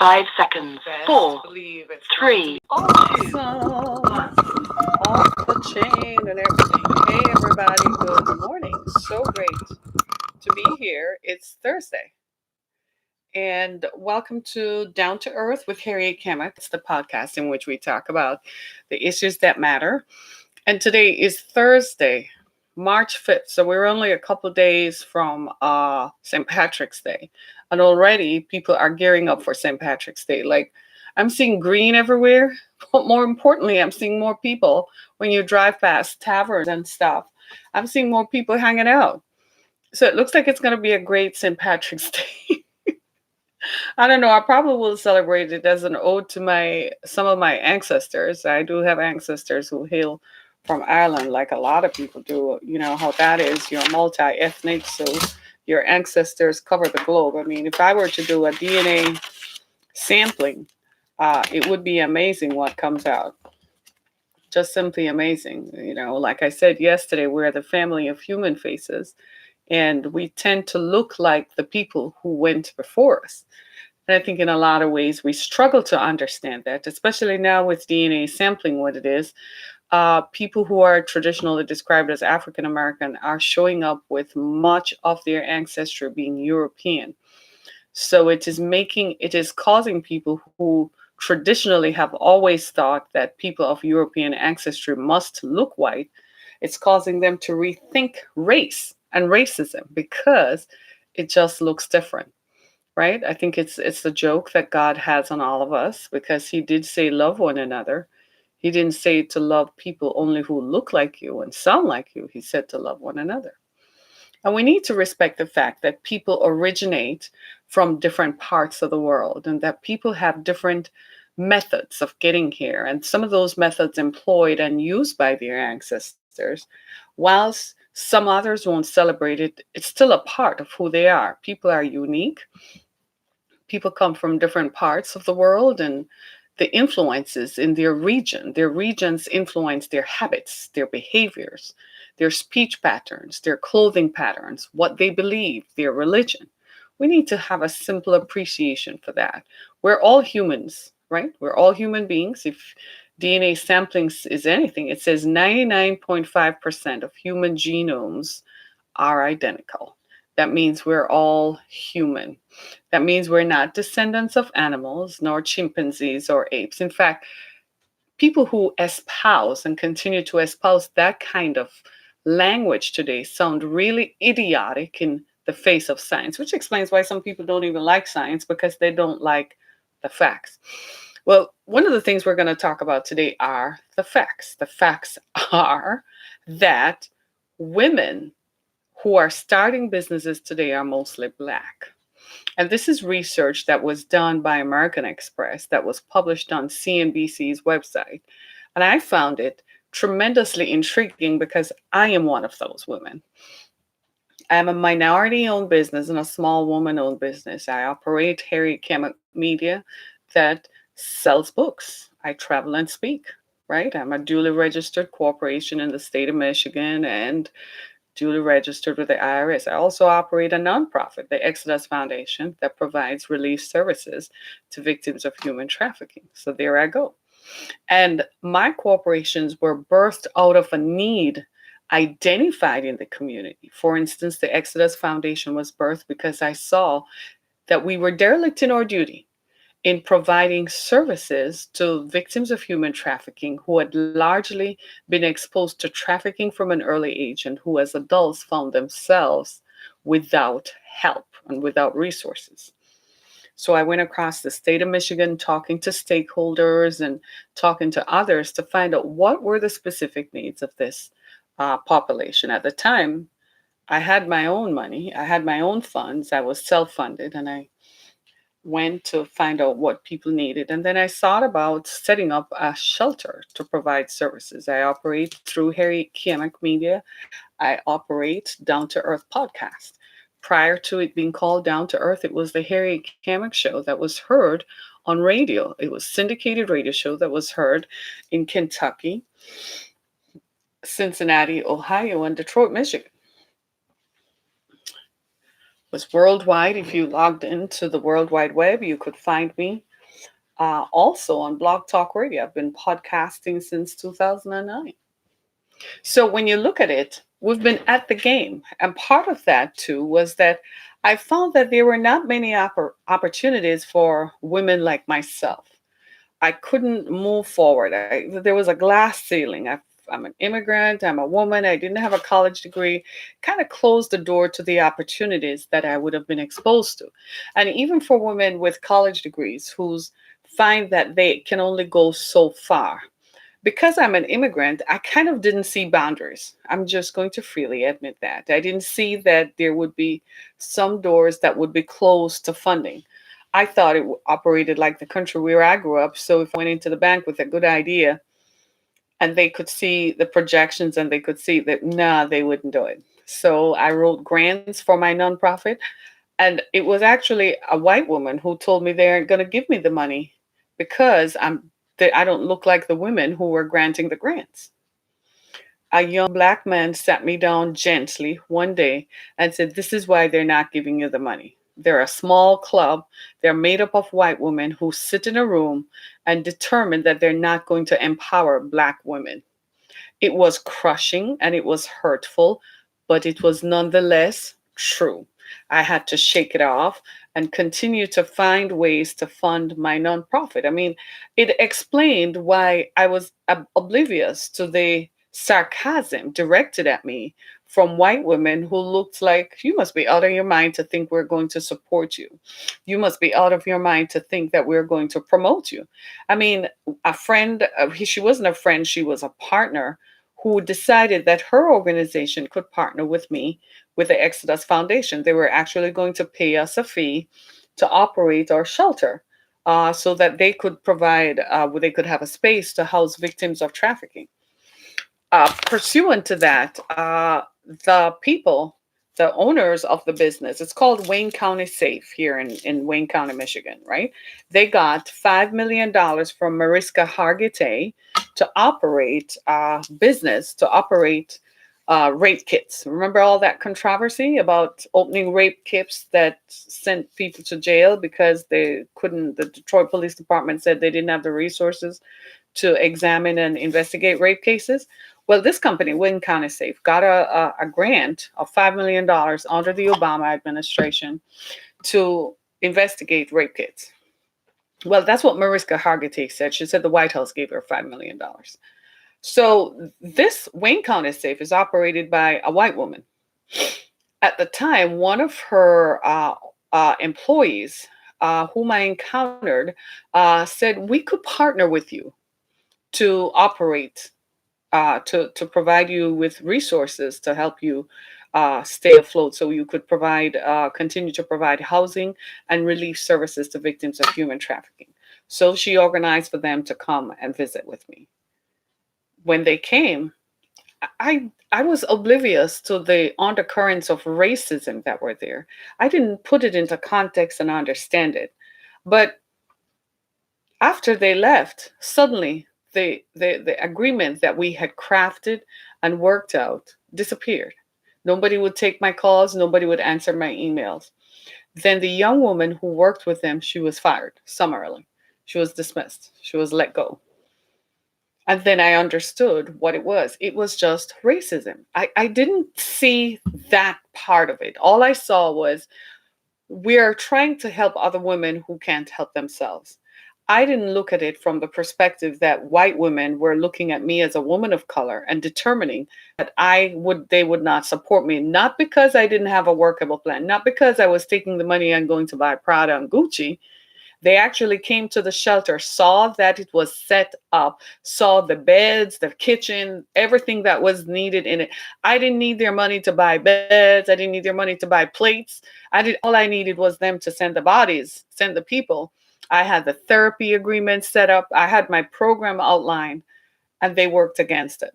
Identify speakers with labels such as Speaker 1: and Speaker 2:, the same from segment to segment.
Speaker 1: 5 seconds.
Speaker 2: Best
Speaker 1: 4,
Speaker 2: believe it's
Speaker 1: 3,
Speaker 2: awesome
Speaker 1: 2,
Speaker 2: off the chain and everything. Hey everybody, good morning. So great to be here. It's Thursday. And welcome to Down to Earth with Harriet Kamek. It's the podcast in which we talk about the issues that matter. And today is Thursday, March 5th. So we're only a couple days from St. Patrick's Day. And already people are gearing up for St. Patrick's Day. Like I'm seeing green everywhere. But more importantly, I'm seeing more people when you drive past taverns and stuff. I'm seeing more people hanging out. So it looks like it's going to be a great St. Patrick's Day. I don't know. I probably will celebrate it as an ode to my some of my ancestors. I do have ancestors who hail from Ireland, like a lot of people do. You know how that is. You're multi-ethnic, so your ancestors cover the globe. I mean, if I were to do a DNA sampling, it would be amazing what comes out. Just simply amazing. You know, like I said yesterday, we're the family of human faces, and we tend to look like the people who went before us. And I think in a lot of ways we struggle to understand that, especially now with DNA sampling, what it is. People who are traditionally described as African American are showing up with much of their ancestry being European. So it is causing people who traditionally have always thought that people of European ancestry must look white. It's causing them to rethink race and racism because it just looks different, right? I think it's the joke that God has on all of us because he did say love one another. He didn't say to love people only who look like you and sound like you. He said to love one another. And we need to respect the fact that people originate from different parts of the world and that people have different methods of getting here. And some of those methods employed and used by their ancestors, whilst some others won't celebrate it, it's still a part of who they are. People are unique. People come from different parts of the world, and the influences in their regions influence their habits, their behaviors, their speech patterns, their clothing patterns, what they believe, their religion. We need to have a simple appreciation for that. We're all humans, right? We're all human beings. If DNA sampling is anything, it says 99.5% of human genomes are identical. That means we're all human. That means we're not descendants of animals, nor chimpanzees or apes. In fact, people who espouse and continue to espouse that kind of language today sound really idiotic in the face of science, which explains why some people don't even like science because they don't like the facts. Well, one of the things we're going to talk about today are the facts. The facts are that women who are starting businesses today are mostly Black. And this is research that was done by American Express that was published on CNBC's website. And I found it tremendously intriguing because I am one of those women. I am a minority owned business and a small woman owned business. I operate Harriet Kamek Media that sells books. I travel and speak, right? I'm a duly registered corporation in the state of Michigan and duly registered with the IRS. I also operate a nonprofit, the Exodus Foundation, that provides relief services to victims of human trafficking. So there I go. And my corporations were birthed out of a need identified in the community. For instance, the Exodus Foundation was birthed because I saw that we were derelict in our duty in providing services to victims of human trafficking who had largely been exposed to trafficking from an early age and who, as adults, found themselves without help and without resources. So I went across the state of Michigan talking to stakeholders and talking to others to find out what were the specific needs of this population. At the time, I had my own money, I had my own funds, I was self funded, and I went to find out what people needed. And then I thought about setting up a shelter to provide services. I operate through Harry Kamek Media. I operate Down to Earth podcast. Prior to it being called Down to Earth, it was the Harry Kamek show that was heard on radio. It was syndicated radio show that was heard in Kentucky, Cincinnati, Ohio, and Detroit, Michigan. Was worldwide. If you logged into the World Wide Web, you could find me also on Blog Talk Radio. I've been podcasting since 2009. So when you look at it, we've been at the game. And part of that too was that I found that there were not many opportunities for women like myself. I couldn't move forward. There was a glass ceiling. I'm an immigrant, I'm a woman, I didn't have a college degree, kind of closed the door to the opportunities that I would have been exposed to. And even for women with college degrees who's find that they can only go so far, because I'm an immigrant, I kind of didn't see boundaries. I'm just going to freely admit that. I didn't see that there would be some doors that would be closed to funding. I thought it operated like the country where I grew up. So if I went into the bank with a good idea and they could see the projections and they could see that, nah, they wouldn't do it. So I wrote grants for my nonprofit. And it was actually a white woman who told me they aren't going to give me the money because I don't look like the women who were granting the grants. A young black man sat me down gently one day and said, "This is why they're not giving you the money. They're a small club. They're made up of white women who sit in a room and determine that they're not going to empower black women." It was crushing and it was hurtful, but it was nonetheless true. I had to shake it off and continue to find ways to fund my nonprofit. I mean, it explained why I was oblivious to the sarcasm directed at me from white women who looked like, "You must be out of your mind to think we're going to support you. You must be out of your mind to think that we're going to promote you." I mean, a friend, she wasn't a friend, she was a partner who decided that her organization could partner with me with the Exodus Foundation. They were actually going to pay us a fee to operate our shelter, so that they could provide, they could have a space to house victims of trafficking. Pursuant to that, the people, the owners of the business, it's called Wayne County Safe here in Wayne County, Michigan, right? They got $5 million from Mariska Hargitay to operate business, to operate rape kits. Remember all that controversy about opening rape kits that sent people to jail because they couldn't, the Detroit Police Department said they didn't have the resources to examine and investigate rape cases. Well, this company, Wayne County Safe, got a grant of $5 million under the Obama administration to investigate rape kits. Well, that's what Mariska Hargitay said. She said the White House gave her $5 million. So this Wayne County Safe is operated by a white woman. At the time, one of her employees, whom I encountered, said, "We could partner with you to operate, to provide you with resources to help you stay afloat, so you could provide, continue to provide housing and relief services to victims of human trafficking." So she organized for them to come and visit with me. When they came, I was oblivious to the undercurrents of racism that were there. I didn't put it into context and understand it. But after they left, suddenly the agreement that we had crafted and worked out disappeared. Nobody would take my calls, nobody would answer my emails. Then the young woman who worked with them, she was fired summarily. She was dismissed. She was let go. And then I understood what it was. It was just racism. I didn't see that part of it. All I saw was, we're trying to help other women who can't help themselves. I didn't look at it from the perspective that white women were looking at me as a woman of color and determining that they would not support me, not because I didn't have a workable plan, not because I was taking the money and going to buy Prada and Gucci. They actually came to the shelter, saw that it was set up, saw the beds, the kitchen, everything that was needed in it. I didn't need their money to buy beds. I didn't need their money to buy plates. All I needed was them to send the bodies, send the people. I had the therapy agreement set up. I had my program outlined, and they worked against it.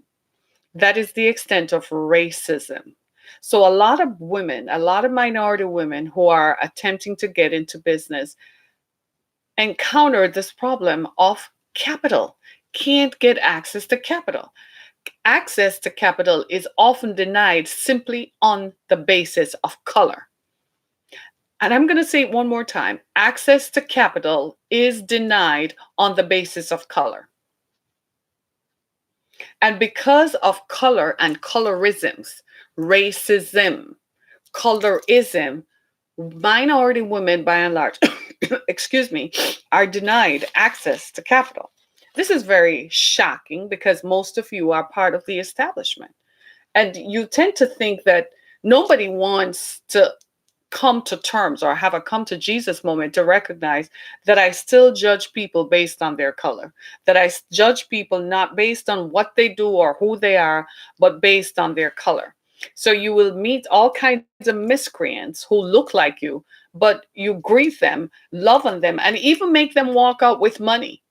Speaker 2: That is the extent of racism. So a lot of women, a lot of minority women who are attempting to get into business encounter this problem of capital, can't get access to capital. Access to capital is often denied simply on the basis of color. And I'm going to say it one more time, access to capital is denied on the basis of color. And because of color and colorisms, racism, colorism, minority women by and large, excuse me, are denied access to capital. This is very shocking because most of you are part of the establishment. And you tend to think that nobody wants to come to terms or have a come to Jesus moment to recognize that I still judge people based on their color, that I judge people not based on what they do or who they are, but based on their color. So you will meet all kinds of miscreants who look like you, but you greet them, love on them, and even make them walk out with money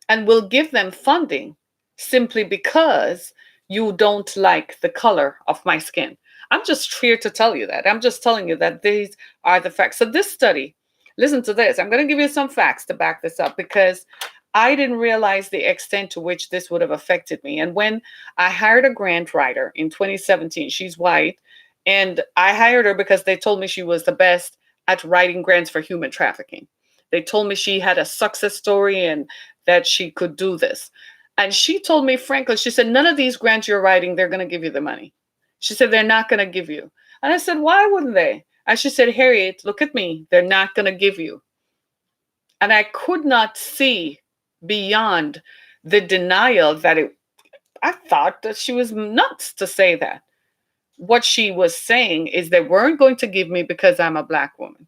Speaker 2: and will give them funding simply because you don't like the color of my skin. I'm just here to tell you that. I'm just telling you that these are the facts. So, this study, listen to this. I'm going to give you some facts to back this up because I didn't realize the extent to which this would have affected me. And when I hired a grant writer in 2017, she's white, and I hired her because they told me she was the best at writing grants for human trafficking. They told me she had a success story and that she could do this. And she told me frankly, she said, none of these grants you're writing, they're going to give you the money. She said, they're not going to give you. And I said, why wouldn't they? And she said, Harriet, look at me. They're not going to give you. And I could not see beyond the denial that I thought that she was nuts to say that. What she was saying is they weren't going to give me because I'm a Black woman.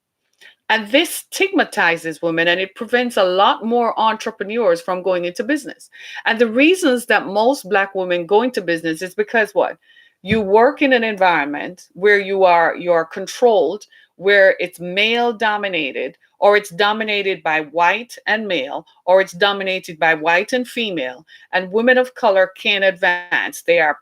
Speaker 2: And this stigmatizes women and it prevents a lot more entrepreneurs from going into business. And the reasons that most Black women go into business is because what? You work in an environment where you're controlled, where it's male dominated, or it's dominated by white and male, or it's dominated by white and female, and women of color can't advance. They're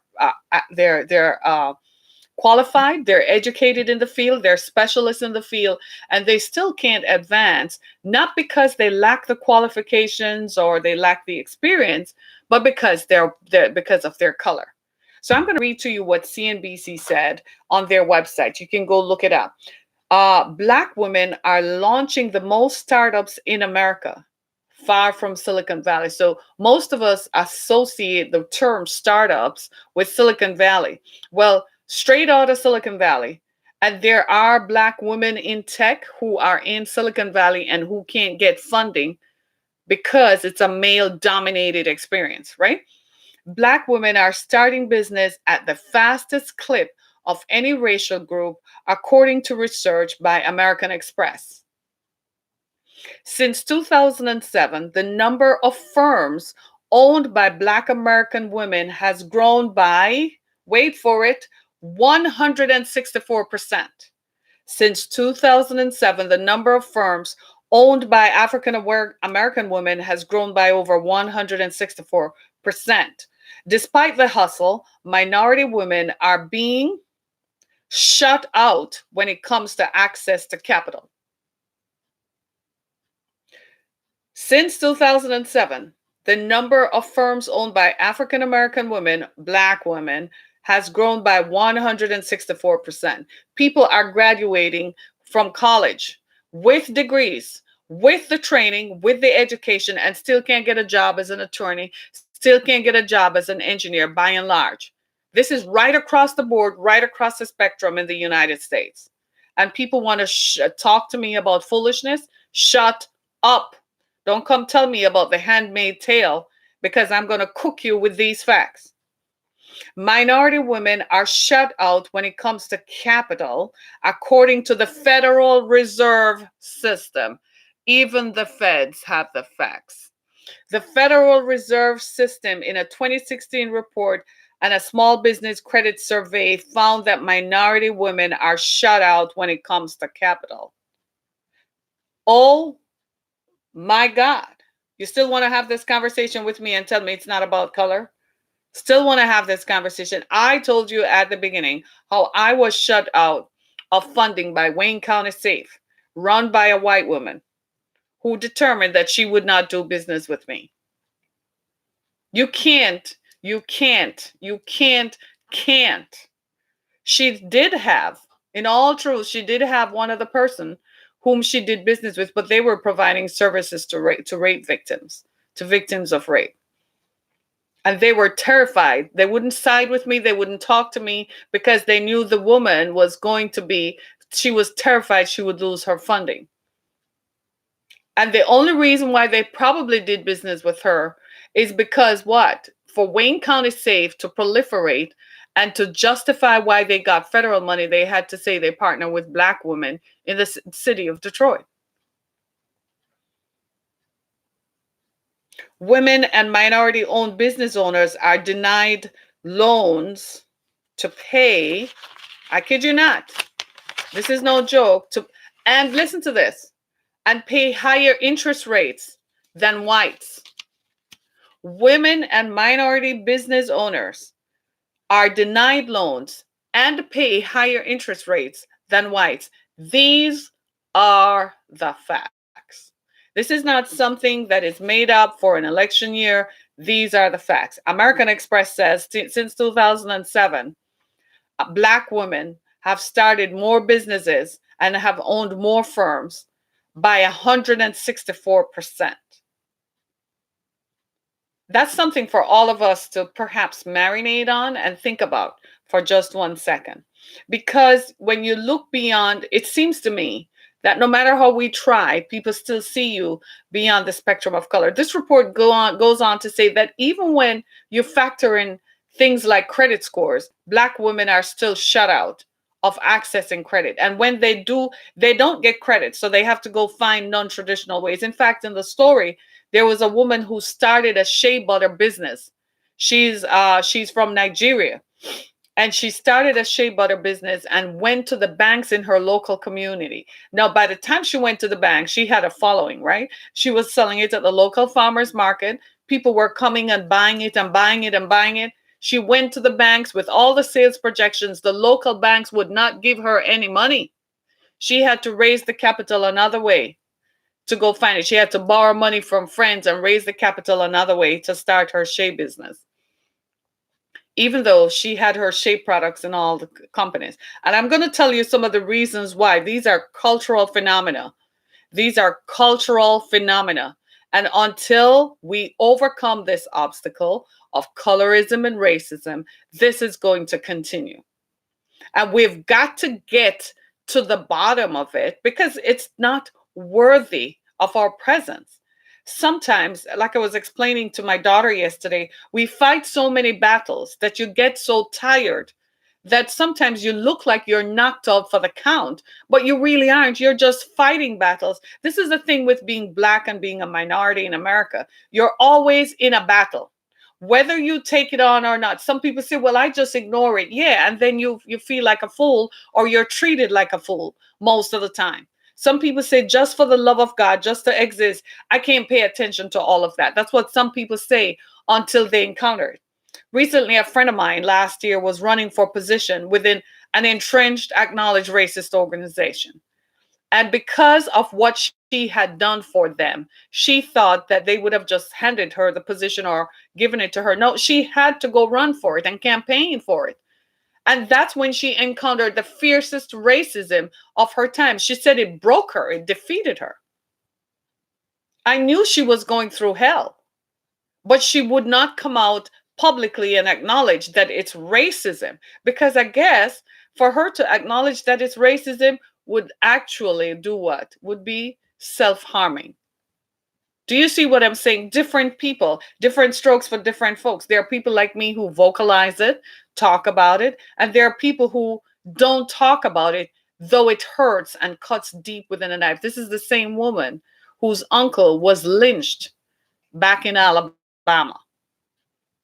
Speaker 2: qualified, they're educated in the field, they're specialists in the field, and they still can't advance, not because they lack the qualifications or they lack the experience, but because they're because of their color. So I'm going to read to you what CNBC said on their website. You can go look it up. Black women are launching the most startups in America, far from Silicon Valley. So most of us associate the term startups with Silicon Valley. Well, straight out of Silicon Valley. And there are Black women in tech who are in Silicon Valley and who can't get funding because it's a male dominated experience, right? Black women are starting business at the fastest clip of any racial group, according to research by American Express. Since 2007, the number of firms owned by Black American women has grown by, wait for it, 164%. Since 2007, the number of firms owned by African American women has grown by over 164%. Despite the hustle, minority women are being shut out when it comes to access to capital. Since 2007, the number of firms owned by African American women, Black women, has grown by 164%. People are graduating from college with degrees, with the training, with the education, and still can't get a job as an attorney, still can't get a job as an engineer by and large. This is right across the board, right across the spectrum in the United States. And people want to talk to me about foolishness. Shut up. Don't come tell me about the handmaid tale because I'm going to cook you with these facts. Minority women are shut out when it comes to capital, according to the Federal Reserve System. Even the feds have the facts. The Federal Reserve System, in a 2016 report and a small business credit survey, found that minority women are shut out when it comes to capital. Oh my God. You still want to have this conversation with me and tell me it's not about color? Still want to have this conversation. I told you at the beginning how I was shut out of funding by Wayne County Safe, run by a white woman who determined that she would not do business with me. You can't. She did have, in all truth, she did have one other person whom she did business with, but they were providing services to rape victims, to victims of rape. And they were terrified. They wouldn't side with me. They wouldn't talk to me because they knew the woman was going to be, she was terrified she would lose her funding. And the only reason why they probably did business with her is because what? For Wayne County SAFE to proliferate and to justify why they got federal money, they had to say they partner with Black women in the city of Detroit. Women and minority owned business owners are denied loans to pay, I kid you not, this is no joke, and listen to this, and pay higher interest rates than whites. Women and minority business owners are denied loans and pay higher interest rates than whites. These are the facts. This is not something that is made up for an election year. These are the facts. American Express says since 2007, Black women have started more businesses and have owned more firms by 164%. That's something for all of us to perhaps marinate on and think about for just 1 second. Because when you look beyond, it seems to me that no matter how we try, people still see you beyond the spectrum of color. This report goes on to say that even when you factor in things like credit scores, Black women are still shut out of accessing credit. And when they do, they don't get credit. So they have to go find non-traditional ways. In fact, in the story, there was a woman who started a shea butter business. She's from Nigeria, and she started a shea butter business and went to the banks in her local community. Now, by the time she went to the bank, she had a following, right? She was selling it at the local farmers market. People were coming and buying it and buying it and buying it. She went to the banks with all the sales projections. The local banks would not give her any money. She had to raise the capital another way to go find it. She had to borrow money from friends and raise the capital another way to start her shea business, even though she had her shea products in all the companies. And I'm going to tell you some of the reasons why. These are cultural phenomena. These are cultural phenomena. And until we overcome this obstacle of colorism and racism, this is going to continue. And we've got to get to the bottom of it because it's not worthy of our presence. Sometimes, like I was explaining to my daughter yesterday, we fight so many battles that you get so tired that sometimes you look like you're knocked out for the count, but you really aren't. You're just fighting battles. This is the thing with being Black and being a minority in America. You're always in a battle, whether you take it on or not. Some people say, well, I just ignore it. Yeah, and then you feel like a fool, or you're treated like a fool most of the time. Some people say, just for the love of God, just to exist, I can't pay attention to all of that. That's what some people say until they encounter it. Recently, a friend of mine last year was running for position within an entrenched, acknowledged racist organization. And because of what she had done for them, she thought that they would have just handed her the position or given it to her. No, she had to go run for it and campaign for it. And that's when she encountered the fiercest racism of her time. She said it broke her, it defeated her. I knew she was going through hell, but she would not come out publicly and acknowledge that it's racism, because I guess for her to acknowledge that it's racism would actually do what? Would be self-harming. Do you see what I'm saying? Different people, different strokes for different folks. There are people like me who vocalize it, talk about it, and there are people who don't talk about it, though it hurts and cuts deep within a knife. This is the same woman whose uncle was lynched back in Alabama.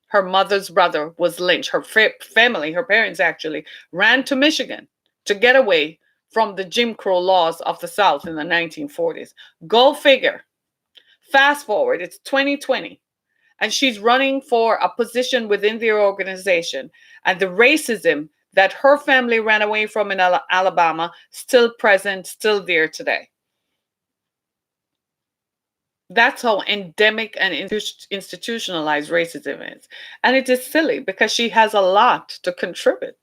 Speaker 2: Her mother's brother was lynched. Her family, her parents actually, ran to Michigan to get away from the Jim Crow laws of the South in the 1940s. Go figure. Fast forward, it's 2020, and she's running for a position within their organization. And the racism that her family ran away from in Alabama, still present, still there today. That's how endemic and institutionalized racism is. And it is silly because she has a lot to contribute.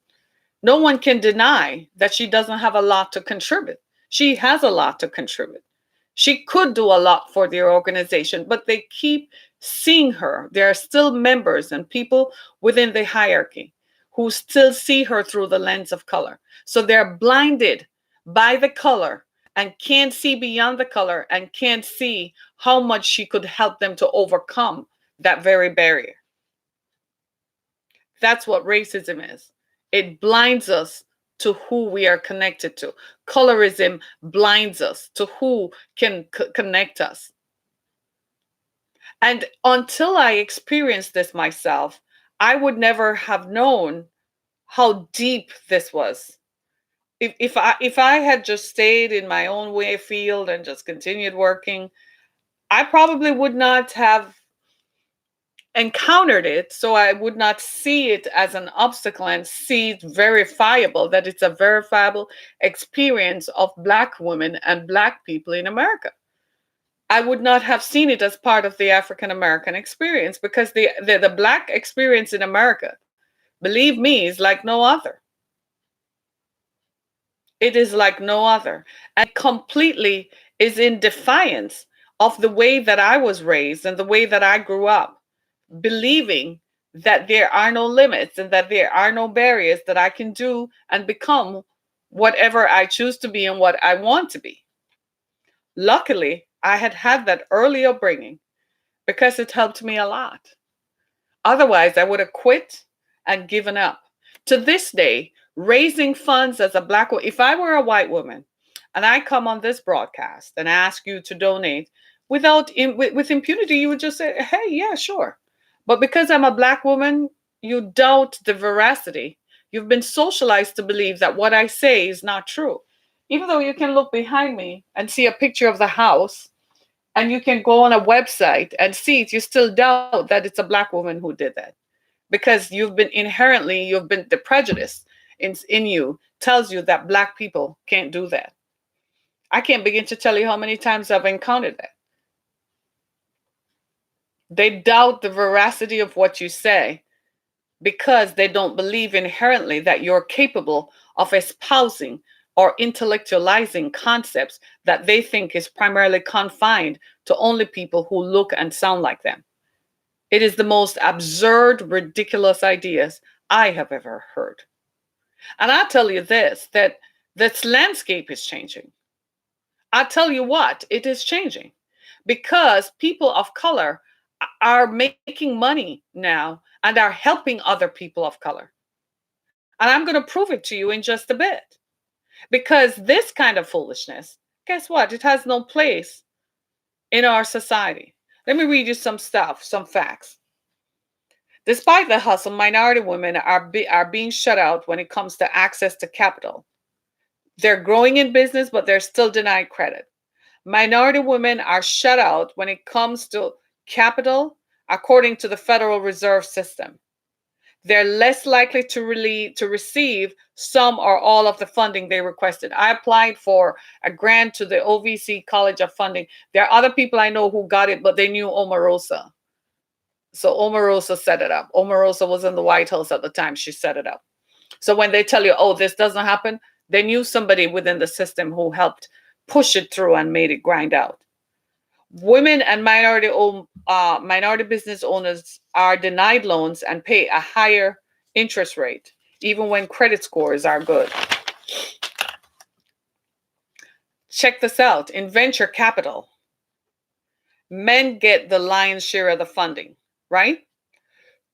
Speaker 2: No one can deny that she doesn't have a lot to contribute. She has a lot to contribute. She could do a lot for their organization, but they keep seeing her. There are still members and people within the hierarchy who still see her through the lens of color. So they're blinded by the color and can't see beyond the color and can't see how much she could help them to overcome that very barrier. That's what racism is. It blinds us to who we are connected to. Colorism blinds us to who can connect us. And until I experienced this myself, I would never have known how deep this was. If I had just stayed in my own way field and just continued working, I probably would not have encountered it, so I would not see it as an obstacle and see it verifiable, that it's a verifiable experience of Black women and Black people in America. I would not have seen it as part of the African American experience, because the Black experience in America, believe me, is like no other. It is like no other, and completely is in defiance of the way that I was raised and the way that I grew up, believing that there are no limits and that there are no barriers, that I can do and become whatever I choose to be and what I want to be. Luckily, I had had that early upbringing because it helped me a lot. Otherwise, I would have quit and given up. To this day, raising funds as a Black woman, if I were a white woman and I come on this broadcast and ask you to donate with impunity, you would just say, hey, yeah, sure. But because I'm a Black woman, you doubt the veracity. You've been socialized to believe that what I say is not true. Even though you can look behind me and see a picture of the house, and you can go on a website and see it, you still doubt that it's a Black woman who did that, because you've been the prejudice in you tells you that Black people can't do that. I can't begin to tell you how many times I've encountered that. They doubt the veracity of what you say because they don't believe inherently that you're capable of espousing or intellectualizing concepts that they think is primarily confined to only people who look and sound like them. It is the most absurd, ridiculous ideas I have ever heard. And I'll tell you that this landscape is changing. I'll tell you what, it is changing because people of color are making money now and are helping other people of color. And I'm going to prove it to you in just a bit. Because this kind of foolishness, guess what? It has no place in our society. Let me read you some stuff, some facts. Despite the hustle, minority women are being shut out when it comes to access to capital. They're growing in business, but they're still denied credit. Minority women are shut out when it comes to capital, according to the Federal Reserve System. They're less likely to receive some or all of the funding they requested. I applied for a grant to the OVC College of Funding. There are other people I know who got it, but they knew Omarosa. So Omarosa set it up. Omarosa was in the White House at the time. She set it up. So when they tell you, oh, this doesn't happen, they knew somebody within the system who helped push it through and made it grind out. Women and minority business owners are denied loans and pay a higher interest rate, even when credit scores are good. Check this out. In venture capital, men get the lion's share of the funding, right?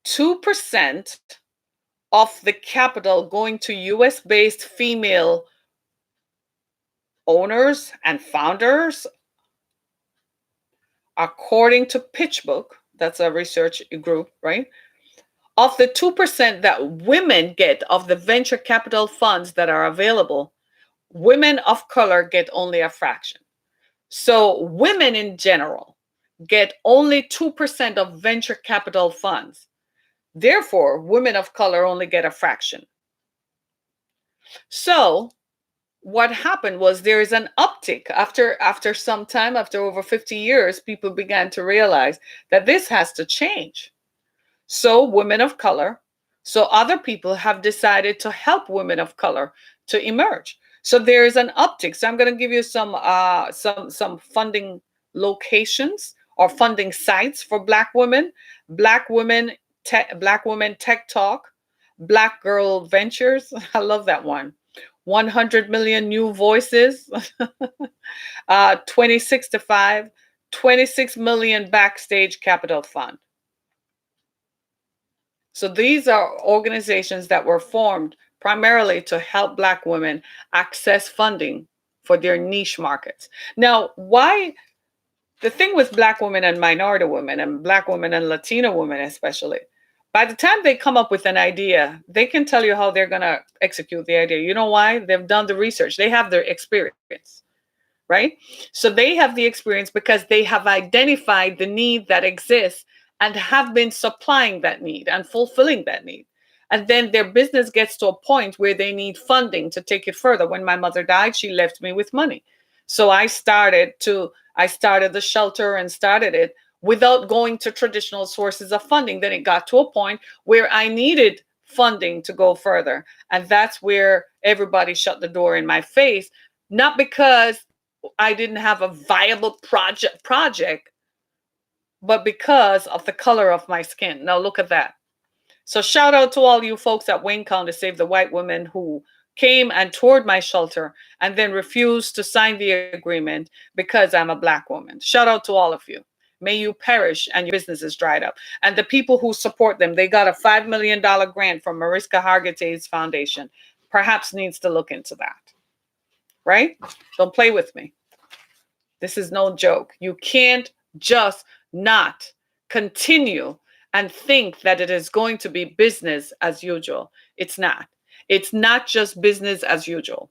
Speaker 2: 2% of the capital going to US-based female owners and founders, according to PitchBook, that's a research group, right? Of the 2% that women get of the venture capital funds that are available, women of color get only a fraction. So women in general get only 2% of venture capital funds. Therefore, women of color only get a fraction. So what happened was there is an uptick after some time, after over 50 years, people began to realize that this has to change. So women of color, so other people have decided to help women of color to emerge. So there is an uptick. So I'm going to give you some funding locations or funding sites for Black women. Black women Black women tech talk, Black girl ventures. I love that one. 100 million new voices. 26 to 5, 26 million backstage capital fund. So these are organizations that were formed primarily to help Black women access funding for their niche markets. Now, why the thing with Black women and minority women and Black women and Latino women, especially, by the time they come up with an idea, they can tell you how they're going to execute the idea. You know why? They've done the research, they have their experience, right? So they have the experience because they have identified the need that exists and have been supplying that need and fulfilling that need. And then their business gets to a point where they need funding to take it further. When my mother died, she left me with money. So I started the shelter and started it without going to traditional sources of funding. Then it got to a point where I needed funding to go further. And that's where everybody shut the door in my face, not because I didn't have a viable project, but because of the color of my skin. Now look at that. So shout out to all you folks at Wayne County Save the White Women who came and toured my shelter and then refused to sign the agreement because I'm a Black woman. Shout out to all of you. May you perish and your business is dried up. And the people who support them, they got a $5 million grant from Mariska Hargitay's foundation. Perhaps needs to look into that. Right? Don't play with me. This is no joke. You can't just not continue and think that it is going to be business as usual. It's not. It's not just business as usual,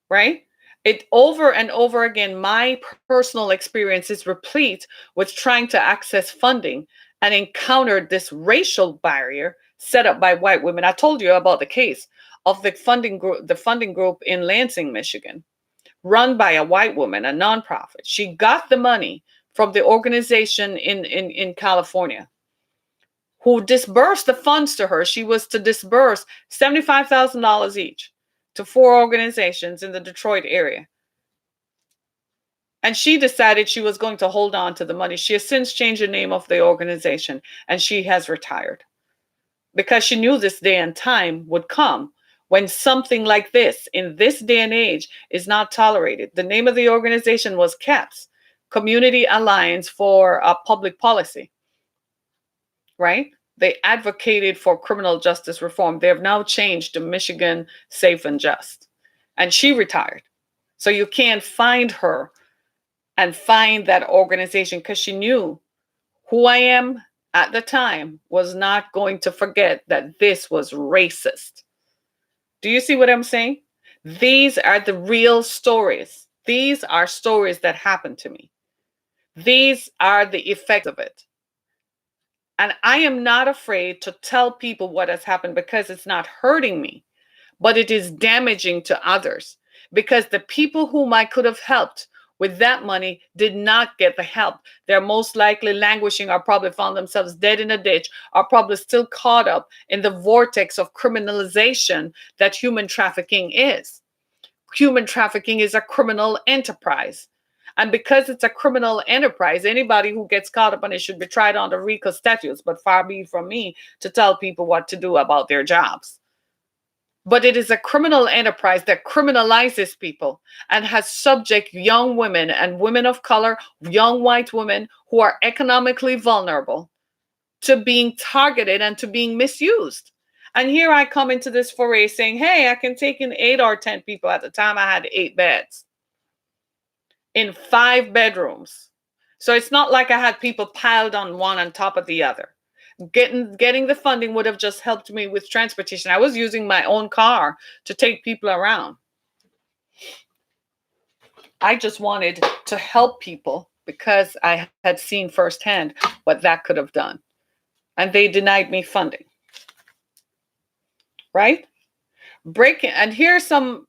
Speaker 2: right? It over and over again, my personal experience is replete with trying to access funding and encountered this racial barrier set up by white women. I told you about the case of the funding group in Lansing, Michigan, run by a white woman, a nonprofit. She got the money from the organization in California who disbursed the funds to her. She was to disburse $75,000 each to 4 organizations in the Detroit area. And she decided she was going to hold on to the money. She has since changed the name of the organization and she has retired because she knew this day and time would come when something like this in this day and age is not tolerated. The name of the organization was CAPS, Community Alliance for Public Policy, right? They advocated for criminal justice reform. They have now changed to Michigan Safe and Just. And she retired. So you can't find her and find that organization because she knew who I am at the time was not going to forget that this was racist. Do you see what I'm saying? These are the real stories. These are stories that happened to me. These are the effects of it. And I am not afraid to tell people what has happened because it's not hurting me, but it is damaging to others because the people whom I could have helped with that money did not get the help. They're most likely languishing or probably found themselves dead in a ditch or probably still caught up in the vortex of criminalization that human trafficking is. Human trafficking is a criminal enterprise. And because it's a criminal enterprise, anybody who gets caught up on it should be tried under RICO statutes, but far be it from me to tell people what to do about their jobs. But it is a criminal enterprise that criminalizes people and has subject young women and women of color, young white women who are economically vulnerable to being targeted and to being misused. And here I come into this foray saying, hey, I can take in 8 or 10 people. At the time, I had 8 beds in 5 bedrooms. So it's not like I had people piled on one on top of the other. Getting the funding would have just helped me with transportation. I was using my own car to take people around. I just wanted to help people because I had seen firsthand what that could have done. And they denied me funding. Right? Breaking, and here's some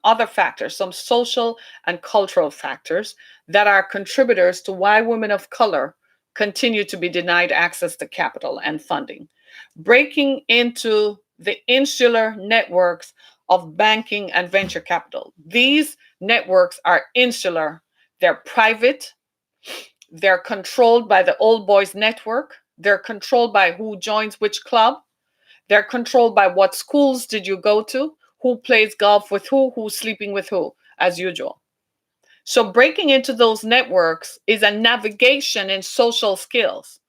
Speaker 2: other factors, some social and cultural factors that are contributors to why women of color continue to be denied access to capital and funding. Breaking into the insular networks of banking and venture capital. These networks are insular, they're private, they're controlled by the old boys network, they're controlled by who joins which club, they're controlled by what schools did you go to, who plays golf with who's sleeping with who, as usual. So breaking into those networks is a navigation in social skills.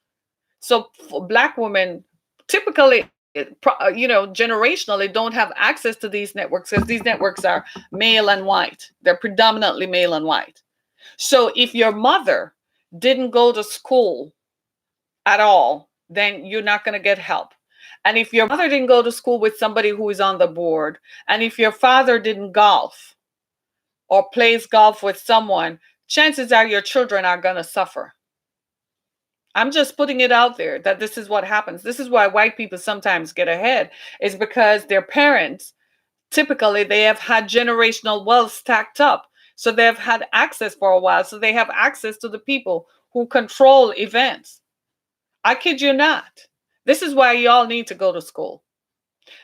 Speaker 2: So for Black women, typically, generationally, don't have access to these networks because these networks are male and white. They're predominantly male and white. So if your mother didn't go to school at all, then you're not going to get help. And if your mother didn't go to school with somebody who is on the board, and if your father didn't golf or plays golf with someone, chances are your children are going to suffer. I'm just putting it out there that this is what happens. This is why white people sometimes get ahead, is because their parents, typically, they have had generational wealth stacked up. So they've had access for a while. So they have access to the people who control events. I kid you not. This is why you all need to go to school.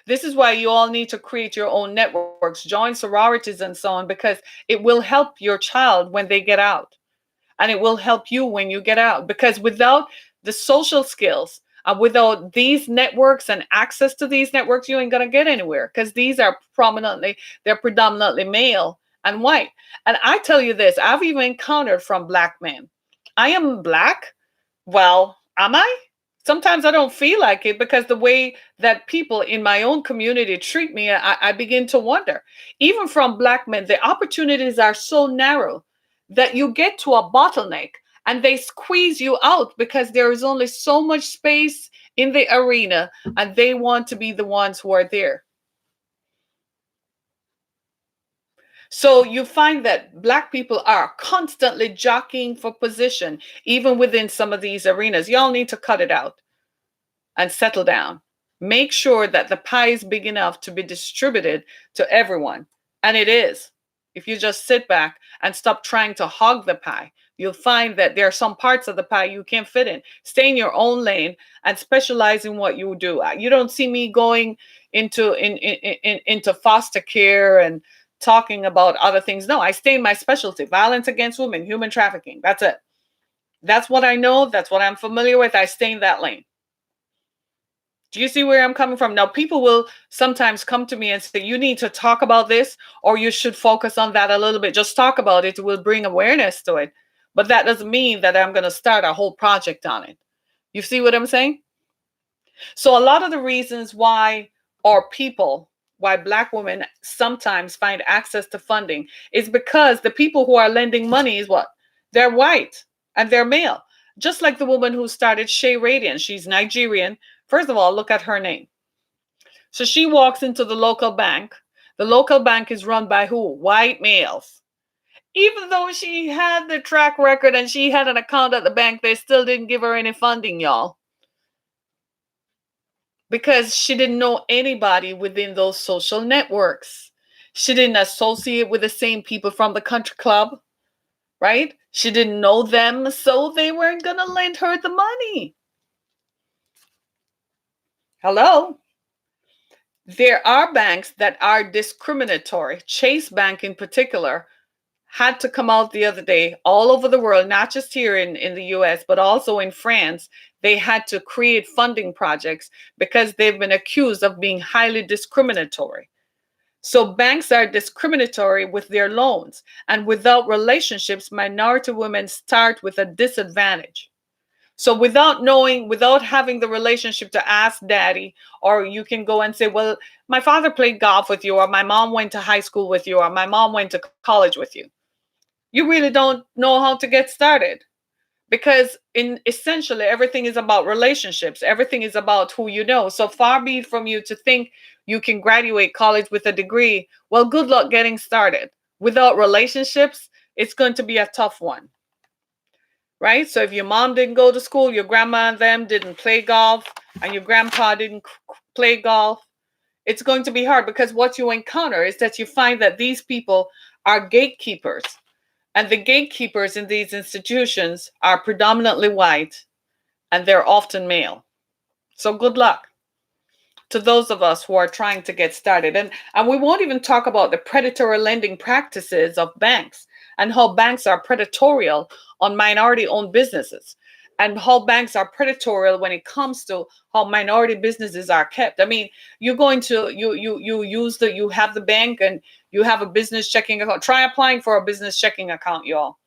Speaker 2: This is why you all need to create your own networks, join sororities and so on, because it will help your child when they get out. And it will help you when you get out. Because without the social skills, without these networks and access to these networks, you ain't going to get anywhere. Because these are they're predominantly male and white. And I tell you this, I've even encountered from Black men. I am Black. Well, am I? Sometimes I don't feel like it because the way that people in my own community treat me, I begin to wonder. Even from Black men, the opportunities are so narrow that you get to a bottleneck and they squeeze you out because there is only so much space in the arena and they want to be the ones who are there. So you find that Black people are constantly jockeying for position, even within some of these arenas. Y'all need to cut it out and settle down. Make sure that the pie is big enough to be distributed to everyone. And it is. If you just sit back and stop trying to hog the pie, you'll find that there are some parts of the pie you can't fit in. Stay in your own lane and specialize in what you do. You don't see me going into foster care and talking about other things. No, I stay in my specialty: violence against women, human trafficking. That's it. That's what I know. That's what I'm familiar with. I stay in that lane. Do you see where I'm coming from? Now, people will sometimes come to me and say, you need to talk about this, or you should focus on that a little bit. Just talk about it. It will bring awareness to it. But that doesn't mean that I'm going to start a whole project on it. You see what I'm saying? So a lot of the reasons why Black women sometimes find access to funding is because the people who are lending money is what? They're white and they're male. Just like the woman who started Shea Radiant. She's Nigerian. First of all, look at her name. So she walks into the local bank. The local bank is run by who? White males. Even though she had the track record and she had an account at the bank, they still didn't give her any funding, y'all. Because she didn't know anybody within those social networks. She didn't associate with the same people from the country club, right? She didn't know them, so they weren't going to lend her the money. Hello? There are banks that are discriminatory. Chase Bank in particular had to come out the other day all over the world, not just here in the US, but also in France. They had to create funding projects because they've been accused of being highly discriminatory. So banks are discriminatory with their loans, and without relationships, minority women start with a disadvantage. So without having the relationship to ask daddy, or you can go and say, well, my father played golf with you, or my mom went to high school with you, or my mom went to college with you. You really don't know how to get started, because essentially everything is about relationships. Everything is about who you know. So far be it from you to think you can graduate college with a degree. Well, good luck getting started. Without relationships, it's going to be a tough one. Right? So if your mom didn't go to school, your grandma and them didn't play golf, and your grandpa didn't play golf, it's going to be hard, because what you encounter is that you find that these people are gatekeepers. And the gatekeepers in these institutions are predominantly white, and they're often male. So good luck. to those of us who are trying to get started. And we won't even talk about the predatory lending practices of banks and how banks are predatory on minority owned businesses and how banks are predatory when it comes to how minority businesses are kept. I mean, you're going to you use the you have the bank and you have a business checking account. Try applying for a business checking account, y'all.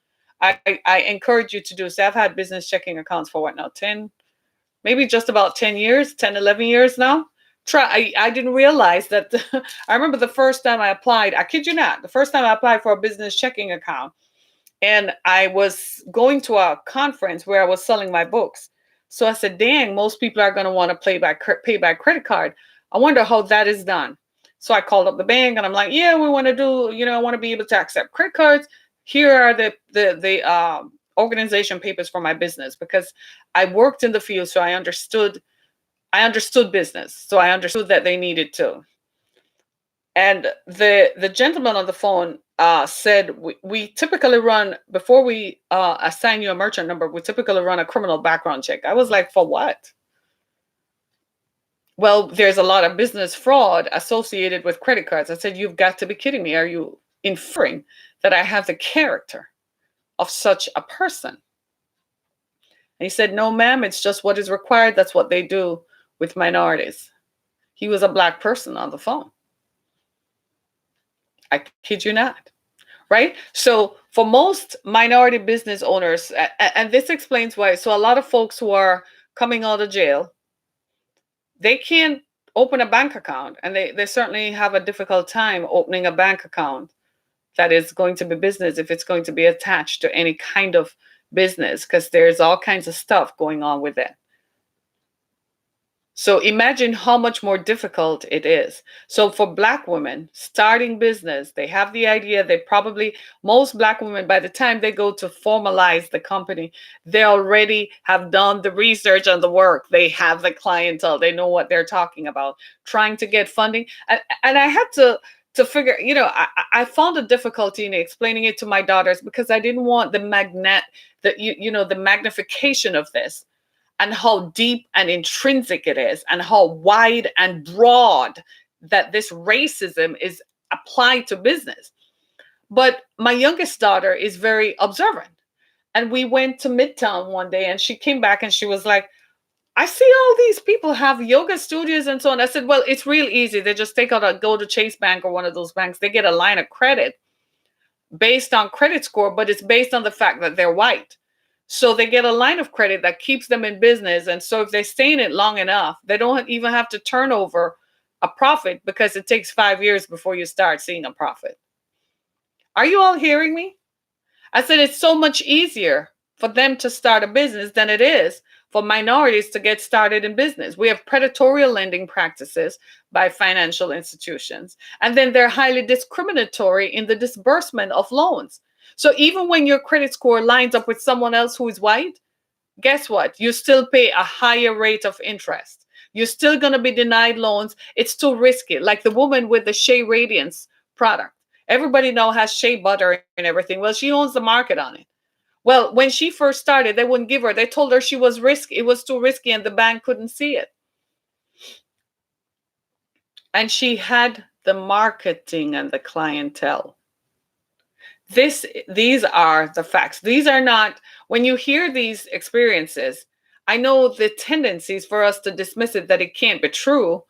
Speaker 2: I encourage you to do so. I've had business checking accounts for what now, 10, maybe just about 10 years, 10, 11 years now. I didn't realize that. I remember the first time I applied, I kid you not, the first time I applied for a business checking account, and I was going to a conference where I was selling my books. So I said, dang, most people are going to want to pay by credit card. I wonder how that is done. So I called up the bank and I'm like, yeah, we want to do, I want to be able to accept credit cards. Here are the organization papers for my business, because I worked in the field. So I understood business. So I understood that they needed to. And the gentleman on the phone said, we typically run, before we assign you a merchant number, we typically run a criminal background check. I was like, for what? Well, there's a lot of business fraud associated with credit cards. I said, you've got to be kidding me. Are you inferring that I have the character of such a person? And he said, no, ma'am, it's just what is required. That's what they do with minorities. He was a black person on the phone. I kid you not. Right? So for most minority business owners, and this explains why, so a lot of folks who are coming out of jail, they can't open a bank account, and they certainly have a difficult time opening a bank account that is going to be business, if it's going to be attached to any kind of business, because there's all kinds of stuff going on with it. So imagine how much more difficult it is. So for Black women starting business, they have the idea. Most Black women, by the time they go to formalize the company, they already have done the research and the work. They have the clientele. They know what they're talking about, trying to get funding. And I had to figure, I found a difficulty in explaining it to my daughters, because I didn't want the the magnification of this, and how deep and intrinsic it is, and how wide and broad that this racism is applied to business. But my youngest daughter is very observant. And we went to Midtown one day, and she came back and she was like, I see all these people have yoga studios and so on. I said, well, it's real easy. They just go to Chase Bank or one of those banks. They get a line of credit based on credit score, but it's based on the fact that they're white. So they get a line of credit that keeps them in business. And so if they stay in it long enough, they don't even have to turn over a profit, because it takes 5 years before you start seeing a profit. Are you all hearing me? I said it's so much easier for them to start a business than it is for minorities to get started in business. We have predatory lending practices by financial institutions, and then they're highly discriminatory in the disbursement of loans. So even when your credit score lines up with someone else who is white, guess what? You still pay a higher rate of interest. You're still going to be denied loans. It's too risky. Like the woman with the Shea Radiance product. Everybody now has shea butter and everything. Well, she owns the market on it. Well, when she first started, they wouldn't give her. They told her she was risky. It was too risky, and the bank couldn't see it. And she had the marketing and the clientele. These are the facts. These are not, when you hear these experiences, I know the tendencies for us to dismiss it, that it can't be true,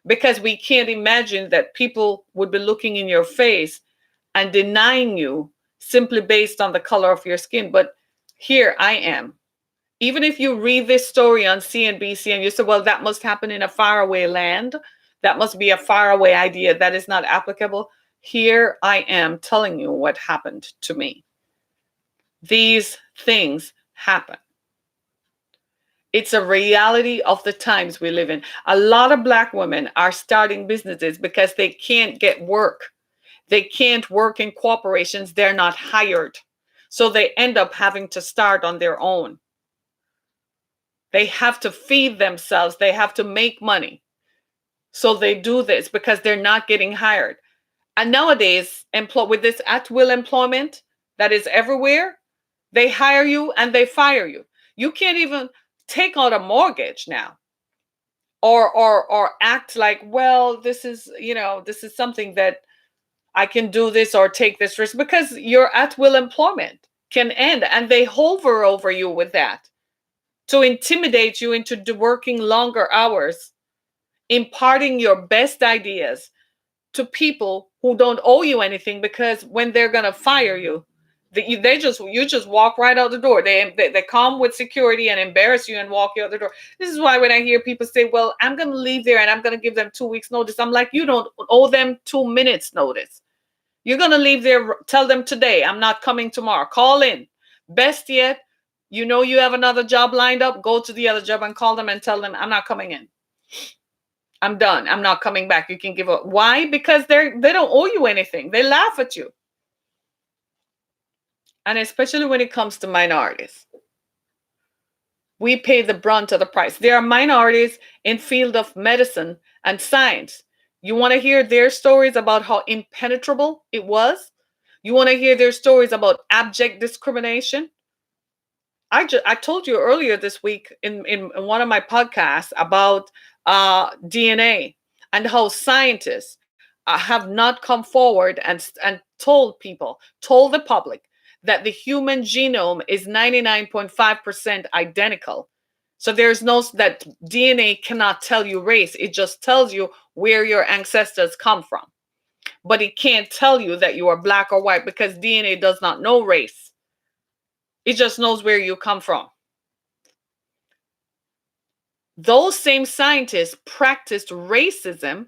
Speaker 2: because we can't imagine that people would be looking in your face and denying you simply based on the color of your skin. But here I am. Even if you read this story on CNBC and you say, well, that must happen in a faraway land, that must be a faraway idea that is not applicable. Here I am telling you what happened to me. These things happen. It's a reality of the times we live in. A lot of Black women are starting businesses because they can't get work. They can't work in corporations. They're not hired. So they end up having to start on their own. They have to feed themselves. They have to make money. So they do this because they're not getting hired. And nowadays, with this at-will employment that is everywhere, they hire you and they fire you. You can't even take out a mortgage now, or act like, well, this is something that I can do this or take this risk, because your at will employment can end, and they hover over you with that to intimidate you into working longer hours, imparting your best ideas to people who don't owe you anything, because when they're going to fire you, you just walk right out the door. They come with security and embarrass you and walk you out the door. This is why when I hear people say, well, I'm going to leave there and I'm going to give them 2 weeks notice, I'm like, you don't owe them 2 minutes notice. You're going to leave there, tell them today, I'm not coming tomorrow. Call in. Best yet, you have another job lined up, go to the other job and call them and tell them, I'm not coming in. I'm done. I'm not coming back. You can give up. Why? Because they don't owe you anything. They laugh at you. And especially when it comes to minorities, we pay the brunt of the price. There are minorities in field of medicine and science. You want to hear their stories about how impenetrable it was? You want to hear their stories about abject discrimination? I told you earlier this week in one of my podcasts about DNA, and how scientists have not come forward and told the public that the human genome is 99.5% identical. So there's no, that DNA cannot tell you race. It just tells you where your ancestors come from. But it can't tell you that you are black or white, because DNA does not know race. It just knows where you come from. Those same scientists practiced racism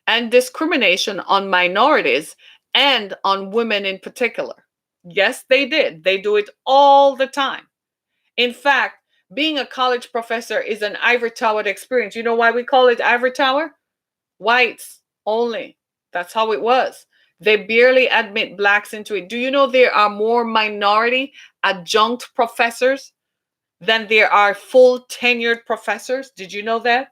Speaker 2: and discrimination on minorities and on women in particular. Yes, they did. They do it all the time. In fact, being a college professor is an ivory towered experience. You know why we call it ivory tower? Whites only. That's how it was. They barely admit blacks into it. Do you know there are more minority adjunct professors than there are full tenured professors? Did you know that?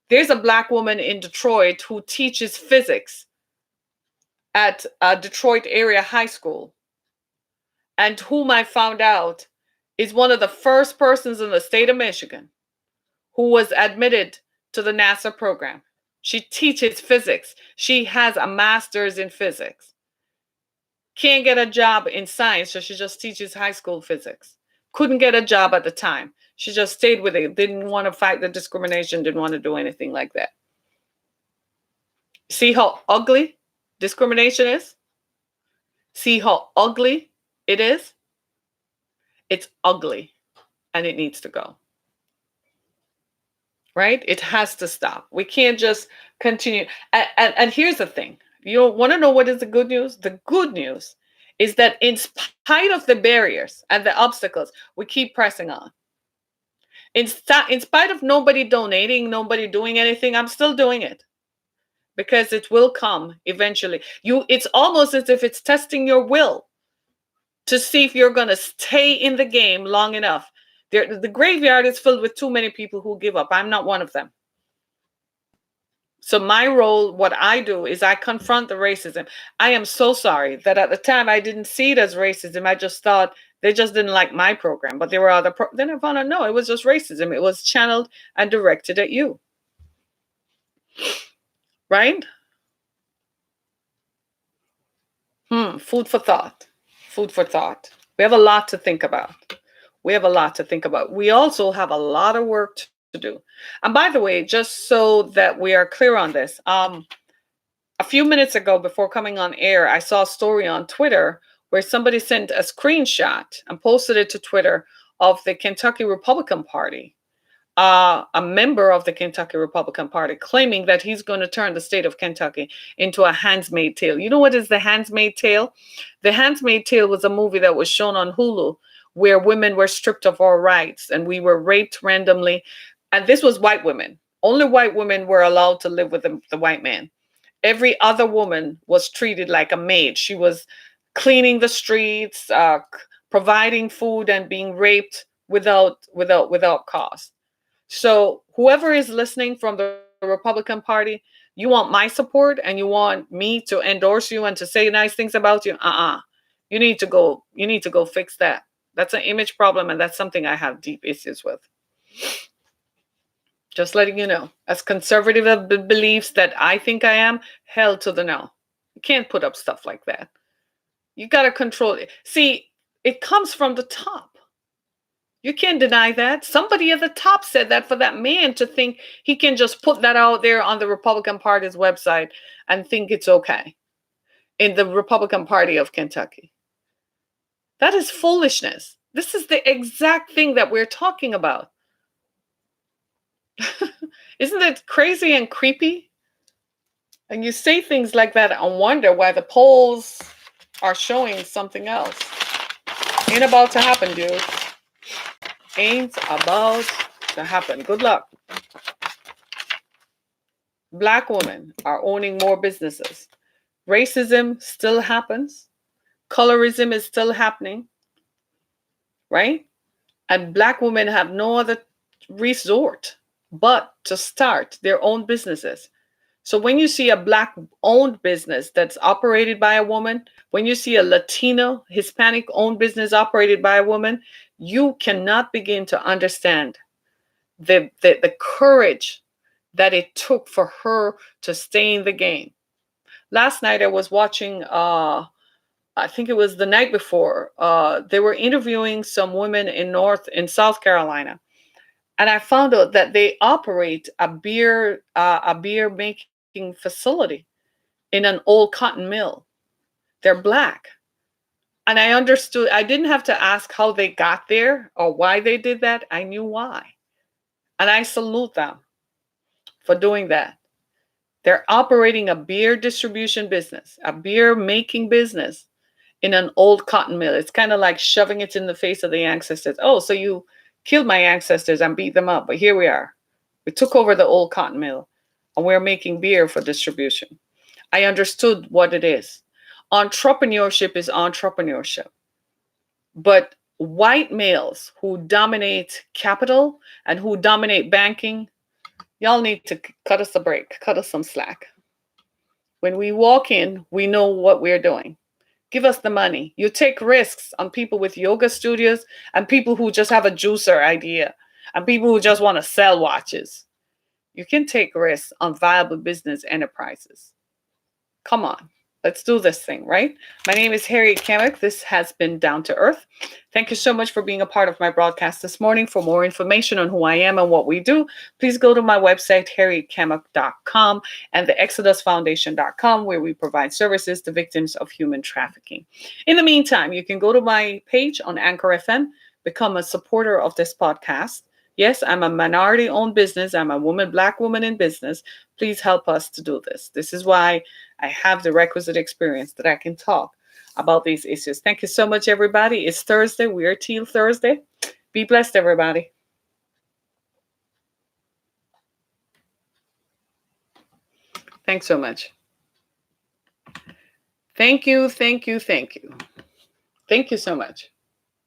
Speaker 2: There's a black woman in Detroit who teaches physics at a Detroit area high school, and whom I found out is one of the first persons in the state of Michigan who was admitted to the NASA program. She teaches physics. She has a master's in physics. Can't get a job in science, so she just teaches high school physics. Couldn't get a job at the time. She just stayed with it. Didn't want to fight the discrimination, didn't want to do anything like that. See how ugly discrimination is? See how ugly it is? It's ugly, and it needs to go. Right? It has to stop. We can't just continue. And here's the thing. You want to know what is the good news? The good news is that in spite of the barriers and the obstacles, we keep pressing on. In spite of nobody donating, nobody doing anything, I'm still doing it, because it will come eventually. It's almost as if it's testing your will to see if you're going to stay in the game long enough. The graveyard is filled with too many people who give up. I'm not one of them. So my role, what I do, is I confront the racism. I am so sorry that at the time I didn't see it as racism. I just thought they just didn't like my program, but there were other. Then I found out, no, it was just racism. It was channeled and directed at you. Right? Food for thought. Food for thought. We have a lot to think about. We also have a lot of work to do. And by the way, just so that we are clear on this, a few minutes ago, before coming on air, I saw a story on Twitter where somebody sent a screenshot and posted it to Twitter of the Kentucky Republican Party, a member of the Kentucky Republican Party, claiming that he's going to turn the state of Kentucky into a Handmaid's Tale. You know what is the Handmaid's Tale? The Handmaid's Tale was a movie that was shown on Hulu, where women were stripped of our rights and we were raped randomly. And this was white women. Only white women were allowed to live with the white man. Every other woman was treated like a maid. She was cleaning the streets, providing food, and being raped without cause. So whoever is listening from the Republican Party, you want my support and you want me to endorse you and to say nice things about you? You need to go fix that. That's an image problem, and that's something I have deep issues with. Just letting you know. As conservative of the beliefs that I think I am, hell to the no. You can't put up stuff like that. You got to control it. See, it comes from the top. You can't deny that. Somebody at the top said that for that man to think he can just put that out there on the Republican Party's website and think it's okay in the Republican Party of Kentucky. That is foolishness. This is the exact thing that we're talking about. Isn't it crazy and creepy? And you say things like that and wonder why the polls are showing something else. Ain't about to happen, dude. Ain't about to happen. Good luck. Black women are owning more businesses. Racism still happens. Colorism is still happening, right? And black women have no other resort but to start their own businesses. So when you see a black owned business that's operated by a woman, when you see a Latino, Hispanic owned business operated by a woman, you cannot begin to understand the courage that it took for her to stay in the game. Last night I was watching I think it was the night before, they were interviewing some women in South Carolina. And I found out that they operate a beer making facility in an old cotton mill. They're black. And I understood, I didn't have to ask how they got there or why they did that. I knew why. And I salute them for doing that. They're operating a beer distribution business, a beer making business in an old cotton mill. It's kind of like shoving it in the face of the ancestors. Oh, so you killed my ancestors and beat them up, but here we are. We took over the old cotton mill and we're making beer for distribution. I understood what it is. Entrepreneurship is entrepreneurship. But white males who dominate capital and who dominate banking, y'all need to cut us a break, cut us some slack. When we walk in, we know what we're doing. Give us the money. You take risks on people with yoga studios and people who just have a juicer idea and people who just want to sell watches. You can take risks on viable business enterprises. Come on, let's do this thing, right? My name is Harriet Kamek. This has been Down to Earth. Thank you so much for being a part of my broadcast this morning. For more information on who I am and what we do, please go to my website, harrietkamek.com, and the exodusfoundation.com, where we provide services to victims of human trafficking. In the meantime, you can go to my page on Anchor FM, become a supporter of this podcast. Yes, I'm a minority owned business. I'm a woman, black woman in business. Please help us to do this. This is why I have the requisite experience that I can talk about these issues. Thank you so much, everybody. It's Thursday. We are Teal Thursday. Be blessed, everybody. Thanks so much. Thank you, thank you, thank you. Thank you so much.